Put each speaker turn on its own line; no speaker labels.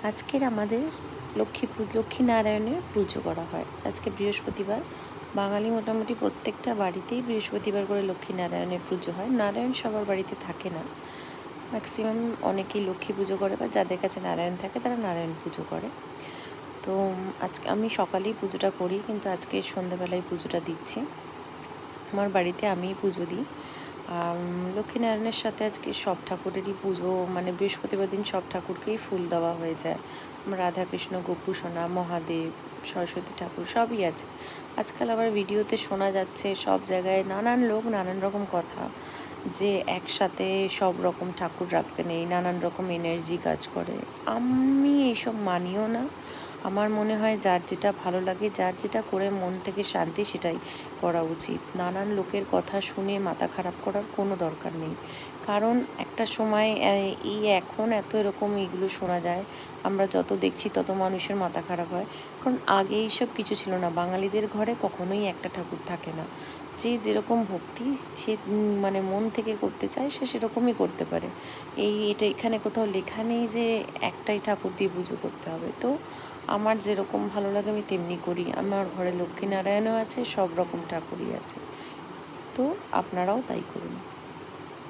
আজকের আমাদের লক্ষ্মীনারায়ণের পুজো করা হয়। আজকে বৃহস্পতিবার। বাঙালি মোটামুটি প্রত্যেকটা বাড়িতেই বৃহস্পতিবার করে লক্ষ্মীনারায়ণের পুজো হয়। নারায়ণ সবার বাড়িতে থাকে না, ম্যাক্সিমাম অনেকেই লক্ষ্মী পুজো করে বা যাদের কাছে নারায়ণ থাকে তারা নারায়ণ পুজো করে। তো আজকে আমি সকালেই পুজোটা করি, কিন্তু আজকে সন্ধ্যাবেলায় পুজোটা দিচ্ছি। আমার বাড়িতে আমিই পুজো দিই। লক্ষ্মীনারায়ণের সাথে আজকে সব ঠাকুরেরই পুজো, মানে বৃহস্পতিবার দিন সব ঠাকুরকেই ফুল দেওয়া হয়ে যায়। রাধাকৃষ্ণ, গোপু সোনা, মহাদেব, সরস্বতী ঠাকুর সবই আছে। আজকাল আবার ভিডিওতে শোনা যাচ্ছে সব জায়গায় নানান লোক নানান রকম কথা, যে একসাথে সব রকম ঠাকুর রাখতে নেই, নানান রকম এনার্জি কাজ করে। আমি এইসব মানিও না। আমার মনে হয় যার যেটা ভালো লাগে, যার যেটা করে মন থেকে শান্তি, সেটাই করা উচিত। নানান লোকের কথা শুনে মাথা খারাপ করার কোনো দরকার নেই। কারণ একটা সময় এখন এত এরকম এইগুলো শোনা যায়, আমরা যত দেখছি তত মানুষের মাথা খারাপ হয়। কারণ আগে এইসব কিছু ছিল না। বাঙালিদের ঘরে কখনোই একটা ঠাকুর থাকে না। যে যেরকম ভক্তি সে মানে মন থেকে করতে চায়, সে সেরকমই করতে পারে। এটা এখানে কোথাও লেখা নেই যে একটাই ঠাকুর দিয়ে পুজো করতে হবে। তো আমার যেরকম ভালো লাগে আমি তেমনি করি। আমার ঘরে লক্ষ্মীনারায়ণও আছে, সব রকম ঠাকুরই আছে। তো আপনারাও তাই করুন।